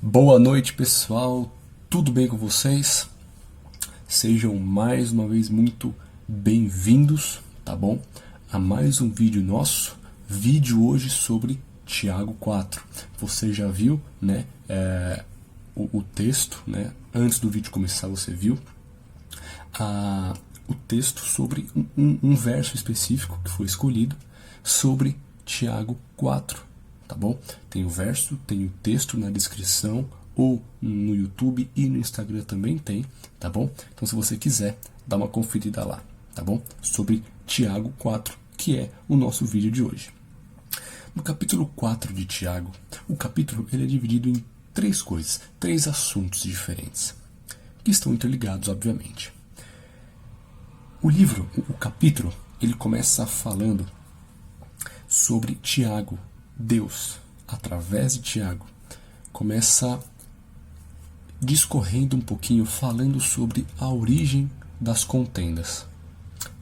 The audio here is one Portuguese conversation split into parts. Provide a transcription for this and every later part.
Boa noite, pessoal. Tudo bem com vocês? Sejam mais uma vez muito bem-vindos, tá bom? A mais um vídeo nosso. Vídeo hoje sobre Tiago 4. Você já viu, né? O texto, né? Antes do vídeo começar, você viu o texto sobre um verso específico que foi escolhido sobre Tiago 4. Tá bom? Tem o verso, tem o texto na descrição, ou no YouTube e no Instagram também tem, tá bom? Então se você quiser, dá uma conferida lá, tá bom? Sobre Tiago 4, que é o nosso vídeo de hoje. No capítulo 4 de Tiago, o capítulo ele é dividido em três coisas, três assuntos diferentes, que estão interligados, obviamente. O livro, o capítulo, ele começa falando sobre Tiago. Deus, através de Tiago, começa discorrendo um pouquinho, falando sobre a origem das contendas.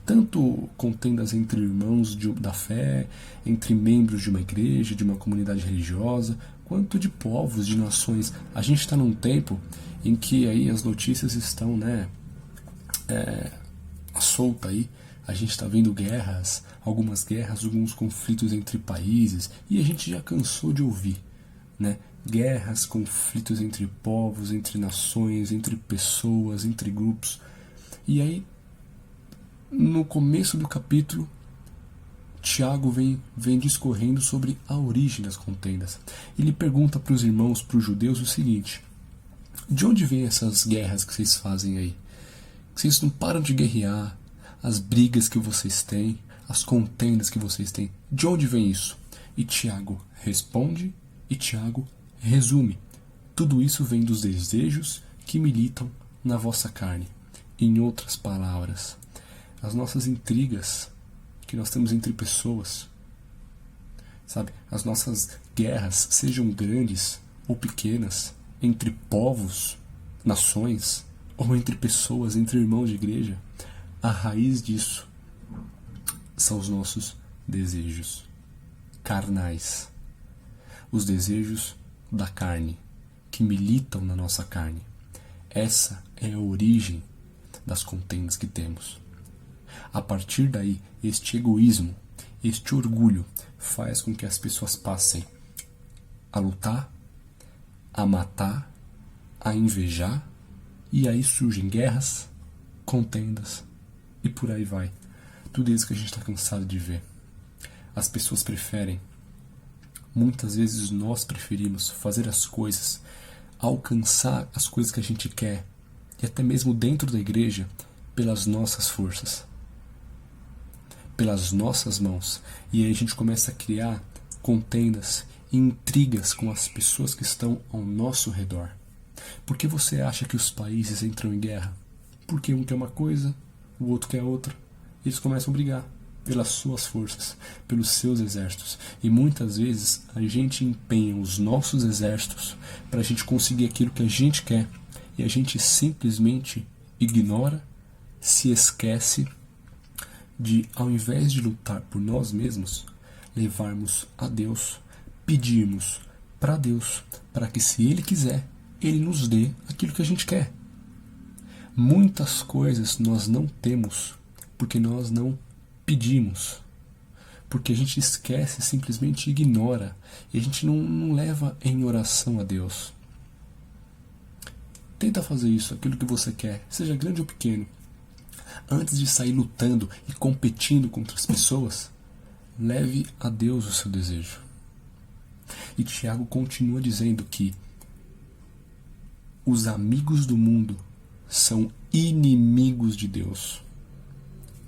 Tanto contendas entre irmãos da fé, entre membros de uma igreja, de uma comunidade religiosa, quanto de povos, de nações. A gente está num tempo em que aí as notícias estão, à solta aí. A gente está vendo guerras, alguns conflitos entre países, e a gente já cansou de ouvir, né? Guerras, conflitos entre povos, entre nações, entre pessoas, entre grupos. E aí, no começo do capítulo, Tiago vem discorrendo sobre a origem das contendas. Ele pergunta para os irmãos, para os judeus, o seguinte: de onde vêm essas guerras que vocês fazem aí? Vocês não param de guerrear, as brigas que vocês têm, as contendas que vocês têm, de onde vem isso? E Tiago responde e Tiago resume. Tudo isso vem dos desejos que militam na vossa carne. Em outras palavras, as nossas intrigas que nós temos entre pessoas, sabe? As nossas guerras, sejam grandes ou pequenas, entre povos, nações, ou entre pessoas, entre irmãos de igreja, a raiz disso são os nossos desejos carnais, os desejos da carne, que militam na nossa carne. Essa é a origem das contendas que temos. A partir daí, este egoísmo, este orgulho, faz com que as pessoas passem a lutar, a matar, a invejar, e aí surgem guerras, contendas, e por aí vai. Tudo isso que a gente está cansado de ver. As pessoas preferem, muitas vezes nós preferimos fazer as coisas, alcançar as coisas que a gente quer, e até mesmo dentro da igreja, pelas nossas forças, pelas nossas mãos. E aí a gente começa a criar contendas e intrigas com as pessoas que estão ao nosso redor. Por que você acha que os países entram em guerra? Porque um quer uma coisa, o outro quer outra. Eles começam a brigar pelas suas forças, pelos seus exércitos. E muitas vezes a gente empenha os nossos exércitos para a gente conseguir aquilo que a gente quer. E a gente simplesmente ignora, se esquece de, ao invés de lutar por nós mesmos, levarmos a Deus, pedirmos para Deus, para que, se Ele quiser, Ele nos dê aquilo que a gente quer. Muitas coisas nós não temos porque nós não pedimos, porque a gente esquece, simplesmente ignora, e a gente não leva em oração a Deus. Tenta fazer isso, aquilo que você quer, seja grande ou pequeno. Antes de sair lutando e competindo contra as pessoas, leve a Deus o seu desejo. E Tiago continua dizendo que os amigos do mundo são inimigos de Deus.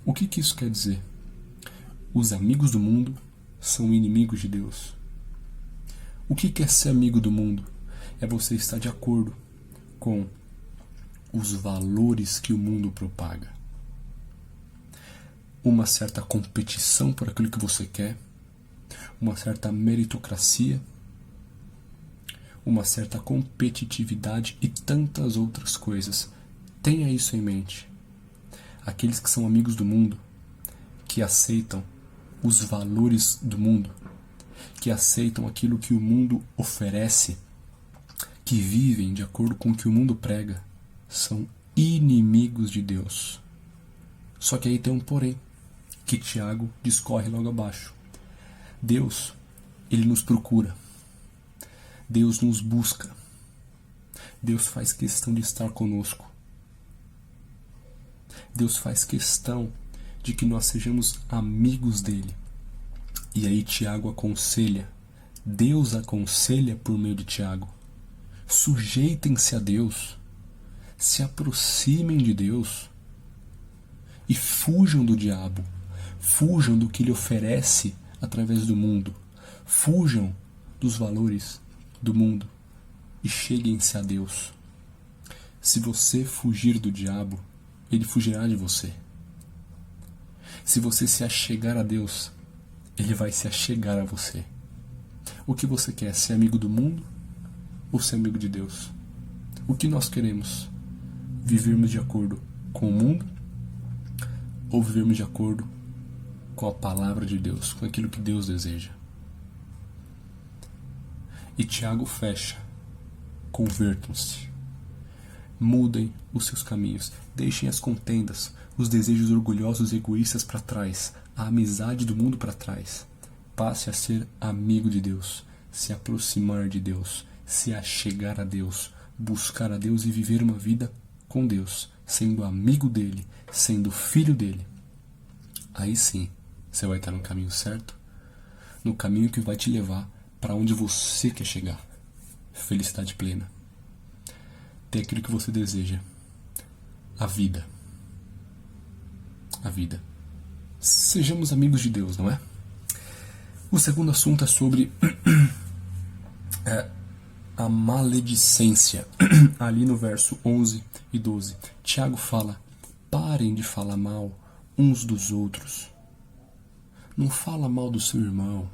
O que isso quer dizer? Os amigos do mundo são inimigos de Deus. O que é ser amigo do mundo? É você estar de acordo com os valores que o mundo propaga. Uma certa competição por aquilo que você quer, uma certa meritocracia, uma certa competitividade e tantas outras coisas. Tenha isso em mente. Aqueles que são amigos do mundo, que aceitam os valores do mundo, que aceitam aquilo que o mundo oferece, que vivem de acordo com o que o mundo prega são inimigos de Deus. Só que aí tem um porém, que Tiago discorre logo abaixo. Deus, ele nos procura. Deus nos busca. Deus faz questão de estar conosco. Deus faz questão de que nós sejamos amigos dele. E aí Tiago aconselha, Deus aconselha por meio de Tiago: sujeitem-se a Deus, se aproximem de Deus e fujam do diabo, fujam do que ele oferece através do mundo, fujam dos valores do mundo e cheguem-se a Deus. Se você fugir do diabo, ele fugirá de você. Se você se achegar a Deus, ele vai se achegar a você. O que você quer? Ser amigo do mundo ou ser amigo de Deus? O que nós queremos? Vivermos de acordo com o mundo ou vivermos de acordo com a palavra de Deus, com aquilo que Deus deseja? E Tiago fecha: convertam-se, mudem os seus caminhos, deixem as contendas, os desejos orgulhosos e egoístas para trás, a amizade do mundo para trás. Passe a ser amigo de Deus, se aproximar de Deus, se achegar a Deus, buscar a Deus e viver uma vida com Deus, sendo amigo dele, sendo filho dele. Aí sim, você vai estar no caminho certo, no caminho que vai te levar para onde você quer chegar. Felicidade plena. Ter aquilo que você deseja. A vida. A vida. Sejamos amigos de Deus, não é? O segundo assunto é sobre a maledicência. Ali no verso 11 e 12. Tiago fala: parem de falar mal uns dos outros. Não fala mal do seu irmão.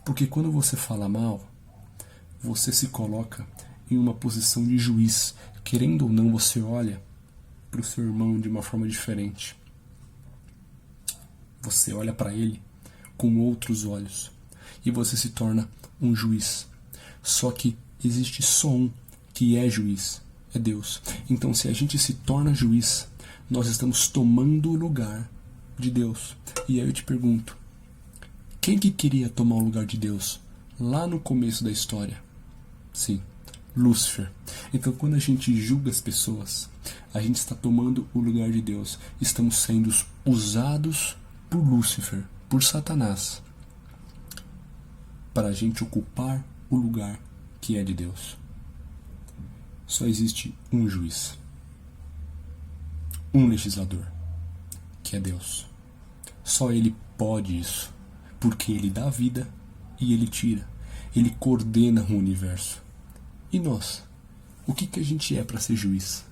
Porque quando você fala mal, você se coloca em uma posição de juiz. Querendo ou não, você olha para o seu irmão de uma forma diferente. Você olha para ele com outros olhos. E você se torna um juiz. Só que existe só um que é juiz. É Deus. Então, se a gente se torna juiz, nós estamos tomando o lugar de Deus. E aí eu te pergunto: quem que queria tomar o lugar de Deus lá no começo da história? Sim, Lúcifer. Então, quando a gente julga as pessoas, a gente está tomando o lugar de Deus. Estamos sendo usados por Lúcifer, por Satanás, para a gente ocupar o lugar que é de Deus. Só existe um juiz, um legislador, que é Deus. Só Ele pode isso, porque Ele dá vida e Ele tira. Ele coordena o universo. E nós? O que a gente é para ser juiz?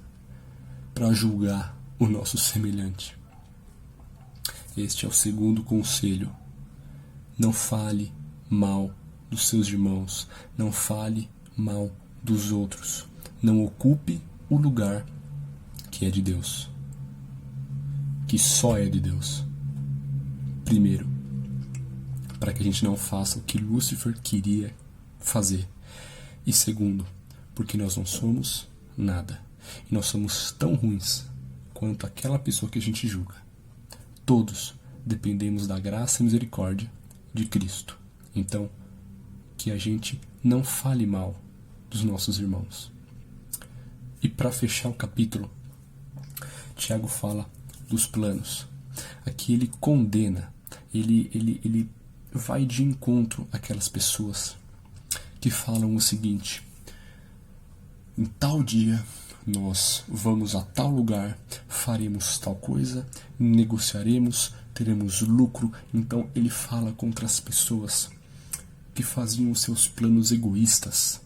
Para julgar o nosso semelhante. Este é o segundo conselho. Não fale mal dos seus irmãos. Não fale mal dos outros. Não ocupe o lugar que é de Deus. Que só é de Deus. Primeiro, para que a gente não faça o que Lúcifer queria fazer. E segundo, porque nós não somos nada. E nós somos tão ruins quanto aquela pessoa que a gente julga. Todos dependemos da graça e misericórdia de Cristo. Então, que a gente não fale mal dos nossos irmãos. E para fechar o capítulo, Tiago fala dos planos. Aqui ele condena, ele vai de encontro àquelas pessoas que falam o seguinte: em tal dia nós vamos a tal lugar, faremos tal coisa, negociaremos, teremos lucro. Então ele fala contra as pessoas que faziam os seus planos egoístas,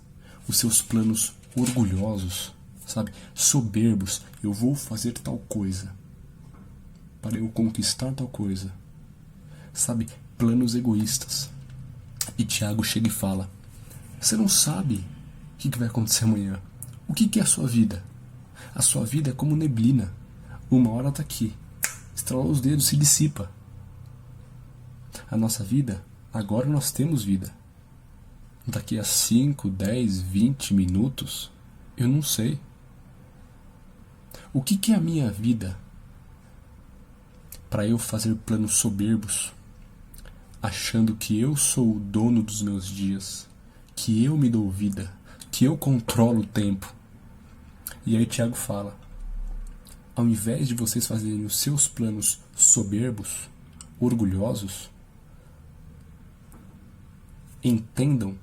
os seus planos orgulhosos, sabe, soberbos. Eu vou fazer tal coisa para eu conquistar tal coisa, sabe, planos egoístas. E Tiago chega e fala: você não sabe o que vai acontecer amanhã. O que é a sua vida? A sua vida é como neblina. Uma hora está aqui, estrala os dedos, se dissipa. A nossa vida, agora nós temos vida. daqui a 5, 10, 20 minutos? Eu não sei. O que é a minha vida para eu fazer planos soberbos, achando que eu sou o dono dos meus dias, que eu me dou vida, que eu controlo o tempo? E aí Tiago fala: ao invés de vocês fazerem os seus planos soberbos, orgulhosos, entendam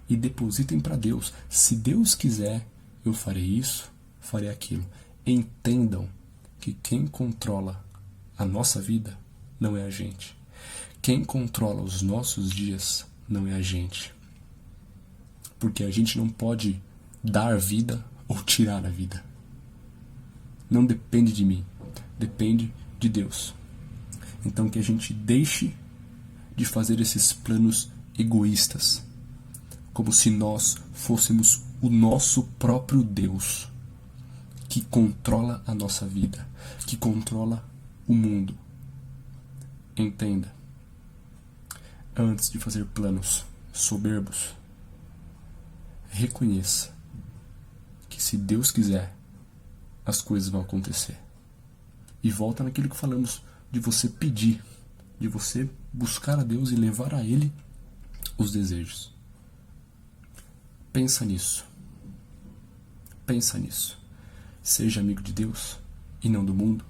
e depositem para Deus. Se Deus quiser, eu farei isso, farei aquilo. Entendam que quem controla a nossa vida não é a gente. Quem controla os nossos dias não é a gente. Porque a gente não pode dar vida ou tirar a vida. Não depende de mim, depende de Deus. Então que a gente deixe de fazer esses planos egoístas, como se nós fôssemos o nosso próprio Deus, que controla a nossa vida, que controla o mundo. Entenda, antes de fazer planos soberbos, reconheça que se Deus quiser, as coisas vão acontecer. E volta naquilo que falamos, de você pedir, de você buscar a Deus e levar a Ele os desejos. Pensa nisso. Pensa nisso. Seja amigo de Deus e não do mundo.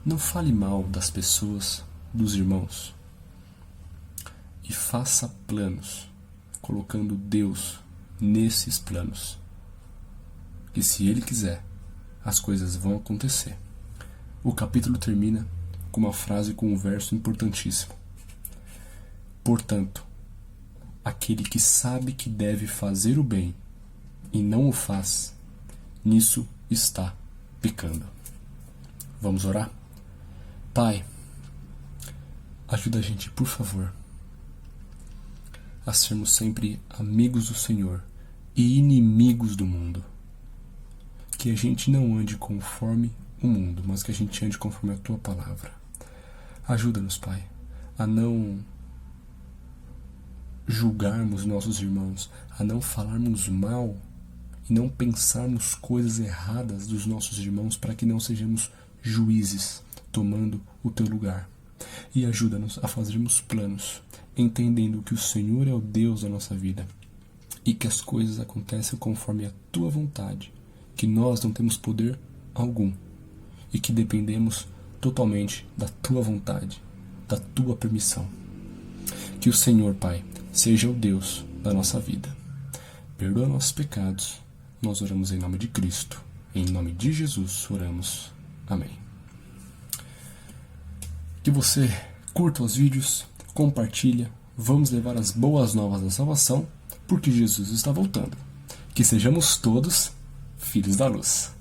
Não fale mal das pessoas, dos irmãos. E faça planos, colocando Deus nesses planos. Que se Ele quiser, as coisas vão acontecer. O capítulo termina com uma frase, com um verso importantíssimo. Portanto, aquele que sabe que deve fazer o bem e não o faz, nisso está pecando. Vamos orar? Pai, ajuda a gente, por favor, a sermos sempre amigos do Senhor e inimigos do mundo. Que a gente não ande conforme o mundo, mas que a gente ande conforme a Tua palavra. Ajuda-nos, Pai, a não julgarmos nossos irmãos, a não falarmos mal e não pensarmos coisas erradas dos nossos irmãos, para que não sejamos juízes tomando o Teu lugar. E ajuda-nos a fazermos planos, entendendo que o Senhor é o Deus da nossa vida e que as coisas acontecem conforme a Tua vontade, que nós não temos poder algum e que dependemos totalmente da Tua vontade, da Tua permissão. Que o Senhor, Pai, seja o Deus da nossa vida. Perdoa nossos pecados. Nós oramos em nome de Cristo. Em nome de Jesus oramos. Amém. Que você curta os vídeos, compartilha. Vamos levar as boas novas da salvação, porque Jesus está voltando. Que sejamos todos filhos da luz.